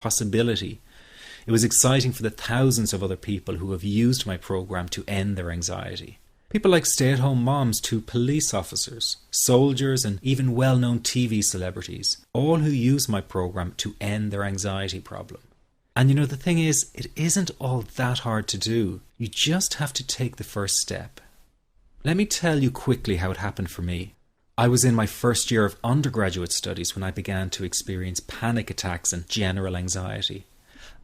possibility. It was exciting for the thousands of other people who have used my program to end their anxiety. People like stay-at-home moms to police officers, soldiers, and even well-known TV celebrities, all who use my program to end their anxiety problem. And you know, the thing is, it isn't all that hard to do. You just have to take the first step. Let me tell you quickly how it happened for me. I was in my first year of undergraduate studies when I began to experience panic attacks and general anxiety.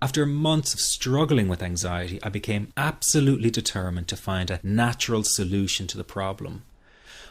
After months of struggling with anxiety, I became absolutely determined to find a natural solution to the problem.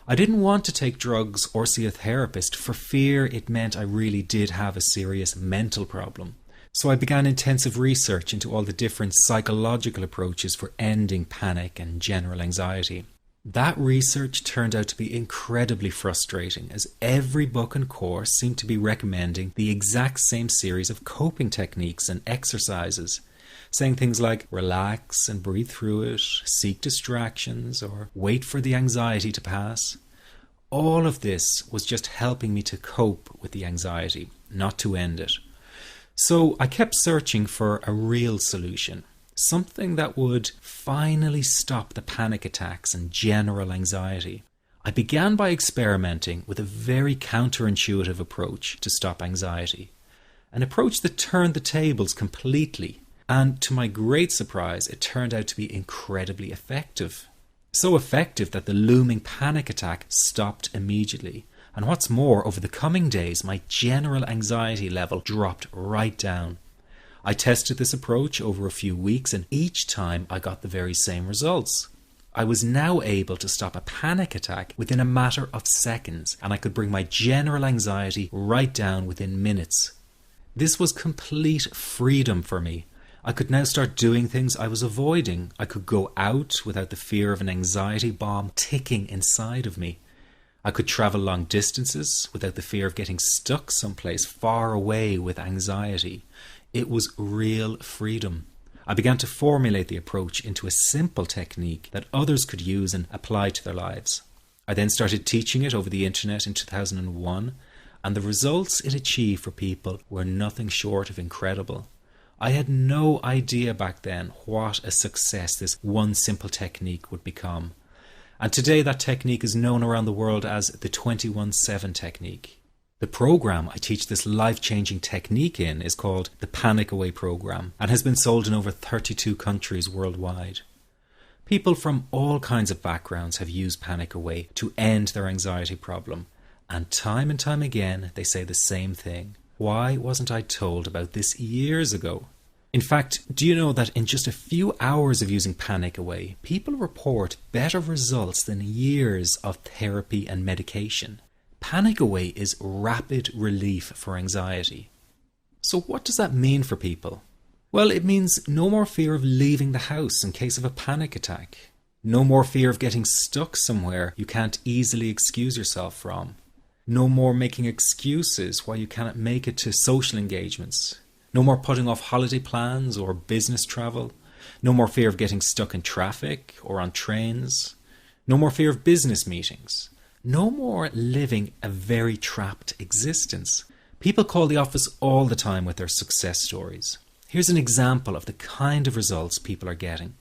I didn't want to take drugs or see a therapist for fear it meant I really did have a serious mental problem. So I began intensive research into all the different psychological approaches for ending panic and general anxiety. That research turned out to be incredibly frustrating, as every book and course seemed to be recommending the exact same series of coping techniques and exercises, saying things like relax and breathe through it, seek distractions, or wait for the anxiety to pass. All of this was just helping me to cope with the anxiety, not to end it. So I kept searching for a real solution. Something that would finally stop the panic attacks and general anxiety. I began by experimenting with a very counterintuitive approach to stop anxiety. An approach that turned the tables completely. And to my great surprise, it turned out to be incredibly effective. So effective that the looming panic attack stopped immediately. And what's more, over the coming days, my general anxiety level dropped right down. I tested this approach over a few weeks, and each time I got the very same results. I was now able to stop a panic attack within a matter of seconds, and I could bring my general anxiety right down within minutes. This was complete freedom for me. I could now start doing things I was avoiding. I could go out without the fear of an anxiety bomb ticking inside of me. I could travel long distances without the fear of getting stuck someplace far away with anxiety. It was real freedom. I began to formulate the approach into a simple technique that others could use and apply to their lives. I then started teaching it over the internet in 2001, and the results it achieved for people were nothing short of incredible. I had no idea back then what a success this one simple technique would become. And today that technique is known around the world as the 21-7 technique. The program I teach this life-changing technique in is called the Panic Away program and has been sold in over 32 countries worldwide. People from all kinds of backgrounds have used Panic Away to end their anxiety problem, and time again they say the same thing. Why wasn't I told about this years ago? In fact, do you know that in just a few hours of using Panic Away, people report better results than years of therapy and medication? Panic Away is rapid relief for anxiety. So what does that mean for people? Well, it means no more fear of leaving the house in case of a panic attack. No more fear of getting stuck somewhere you can't easily excuse yourself from. No more making excuses why you cannot make it to social engagements. No more putting off holiday plans or business travel. No more fear of getting stuck in traffic or on trains. No more fear of business meetings. No more living a very trapped existence. People call the office all the time with their success stories. Here's an example of the kind of results people are getting.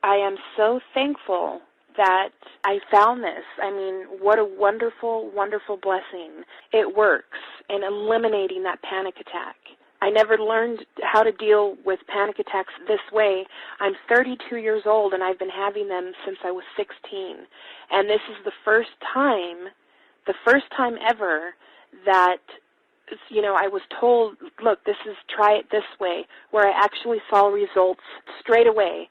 I am so thankful that I found this. I mean, what a wonderful, wonderful blessing. It works in eliminating that panic attack. I never learned how to deal with panic attacks this way. I'm 32 years old, and I've been having them since I was 16. And this is the first time ever that, I was told, look, try it this way, where I actually saw results straight away.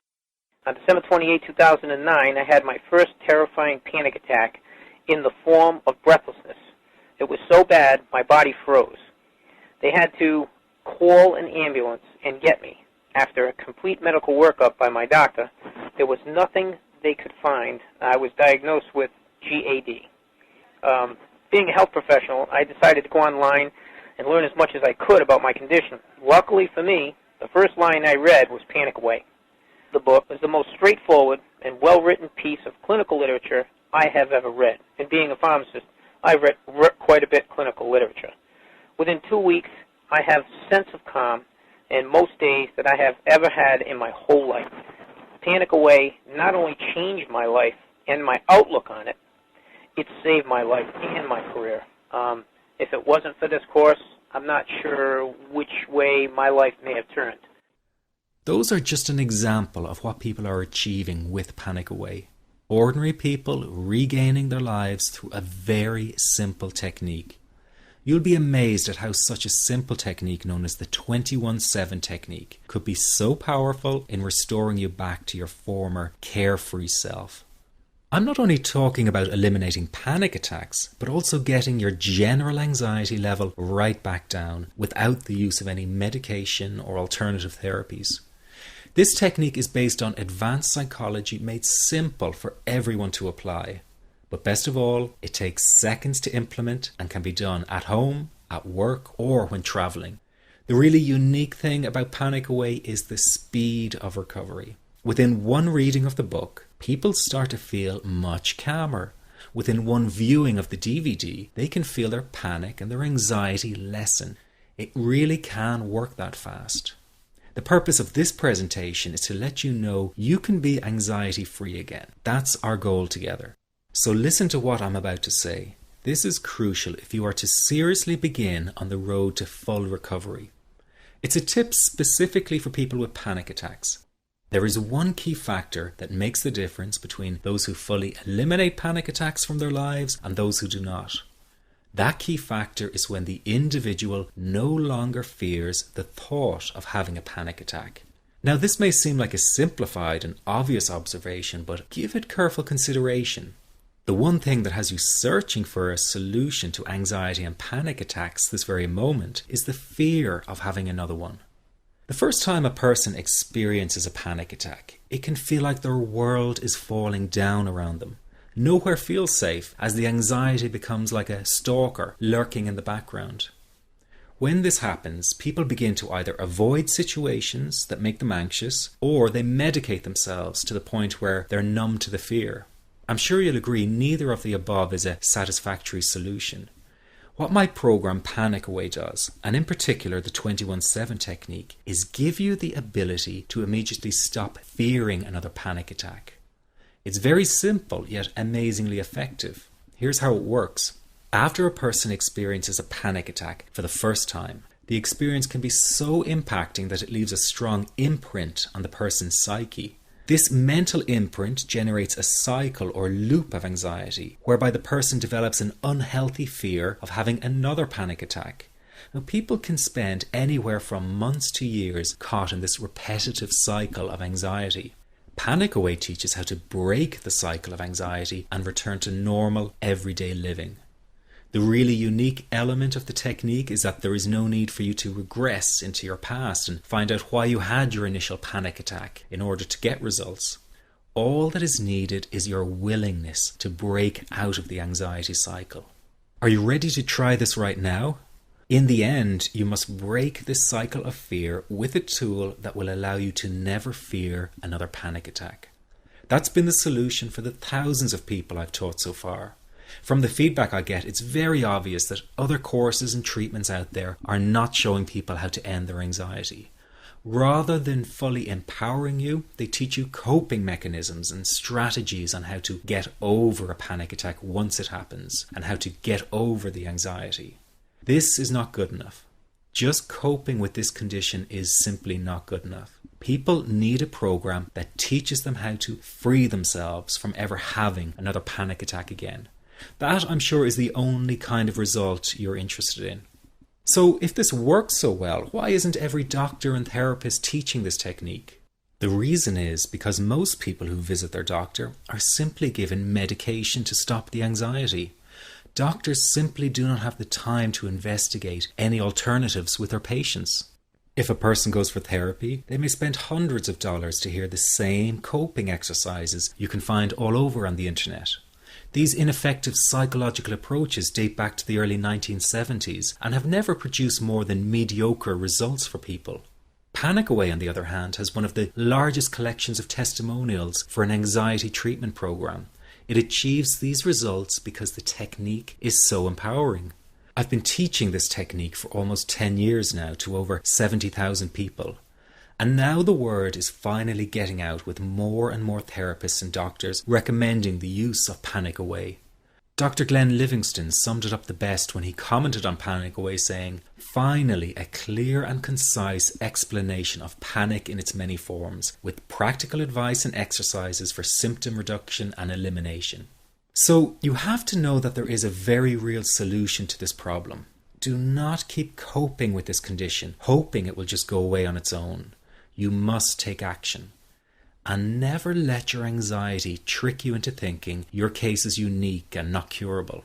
On December 28, 2009, I had my first terrifying panic attack in the form of breathlessness. It was so bad, my body froze. They had to call an ambulance and get me. After a complete medical workup by my doctor, there was nothing they could find. I was diagnosed with GAD. Being a health professional, I decided to go online and learn as much as I could about my condition. Luckily for me, the first line I read was Panic Away. The book is the most straightforward and well-written piece of clinical literature I have ever read. And being a pharmacist, I've read quite a bit of clinical literature. Within 2 weeks, I have a sense of calm and most days that I have ever had in my whole life. Panic Away not only changed my life and my outlook on it, it saved my life and my career. If it wasn't for this course, I'm not sure which way my life may have turned. Those are just an example of what people are achieving with Panic Away. Ordinary people regaining their lives through a very simple technique. You'll be amazed at how such a simple technique known as the 21-7 technique could be so powerful in restoring you back to your former carefree self. I'm not only talking about eliminating panic attacks, but also getting your general anxiety level right back down without the use of any medication or alternative therapies. This technique is based on advanced psychology made simple for everyone to apply. But best of all, it takes seconds to implement and can be done at home, at work, or when traveling. The really unique thing about Panic Away is the speed of recovery. Within one reading of the book, people start to feel much calmer. Within one viewing of the DVD, they can feel their panic and their anxiety lessen. It really can work that fast. The purpose of this presentation is to let you know you can be anxiety-free again. That's our goal together. So listen to what I'm about to say. This is crucial if you are to seriously begin on the road to full recovery. It's a tip specifically for people with panic attacks. There is one key factor that makes the difference between those who fully eliminate panic attacks from their lives and those who do not. That key factor is when the individual no longer fears the thought of having a panic attack. Now, this may seem like a simplified and obvious observation, but give it careful consideration. The one thing that has you searching for a solution to anxiety and panic attacks this very moment is the fear of having another one. The first time a person experiences a panic attack, it can feel like their world is falling down around them. Nowhere feels safe as the anxiety becomes like a stalker lurking in the background. When this happens, people begin to either avoid situations that make them anxious, or they medicate themselves to the point where they're numb to the fear. I'm sure you'll agree neither of the above is a satisfactory solution. What my program Panic Away does, and in particular the 21-7 technique, is give you the ability to immediately stop fearing another panic attack. It's very simple yet amazingly effective. Here's how it works. After a person experiences a panic attack for the first time, the experience can be so impacting that it leaves a strong imprint on the person's psyche. This mental imprint generates a cycle or loop of anxiety, whereby the person develops an unhealthy fear of having another panic attack. Now, people can spend anywhere from months to years caught in this repetitive cycle of anxiety. Panic Away teaches how to break the cycle of anxiety and return to normal, everyday living. The really unique element of the technique is that there is no need for you to regress into your past and find out why you had your initial panic attack in order to get results. All that is needed is your willingness to break out of the anxiety cycle. Are you ready to try this right now? In the end, you must break this cycle of fear with a tool that will allow you to never fear another panic attack. That's been the solution for the thousands of people I've taught so far. From the feedback I get, it's very obvious that other courses and treatments out there are not showing people how to end their anxiety. Rather than fully empowering you, they teach you coping mechanisms and strategies on how to get over a panic attack once it happens and how to get over the anxiety. This is not good enough. Just coping with this condition is simply not good enough. People need a program that teaches them how to free themselves from ever having another panic attack again. That, I'm sure, is the only kind of result you're interested in. So if this works so well, why isn't every doctor and therapist teaching this technique? The reason is because most people who visit their doctor are simply given medication to stop the anxiety. Doctors simply do not have the time to investigate any alternatives with their patients. If a person goes for therapy, they may spend hundreds of dollars to hear the same coping exercises you can find all over on the internet. These ineffective psychological approaches date back to the early 1970s and have never produced more than mediocre results for people. Panic Away, on the other hand, has one of the largest collections of testimonials for an anxiety treatment program. It achieves these results because the technique is so empowering. I've been teaching this technique for almost 10 years now to over 70,000 people. And now the word is finally getting out with more and more therapists and doctors recommending the use of Panic Away. Dr. Glenn Livingston summed it up the best when he commented on Panic Away saying, "Finally, a clear and concise explanation of panic in its many forms, with practical advice and exercises for symptom reduction and elimination." So you have to know that there is a very real solution to this problem. Do not keep coping with this condition, hoping it will just go away on its own. You must take action. And never let your anxiety trick you into thinking your case is unique and not curable.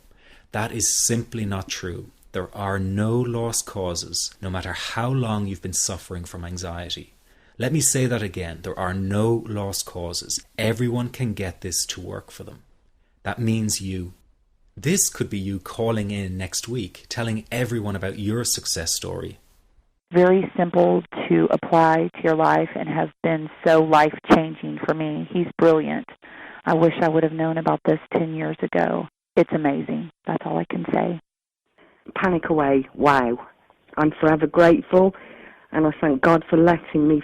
That is simply not true. There are no lost causes, no matter how long you've been suffering from anxiety. Let me say that again. There are no lost causes. Everyone can get this to work for them. That means you. This could be you calling in next week, telling everyone about your success story. Very simple to apply to your life and has been so life-changing for me. He's brilliant. I wish I would have known about this 10 years ago. It's amazing. That's all I can say. Panic Away, wow. I'm forever grateful, and I thank God for letting me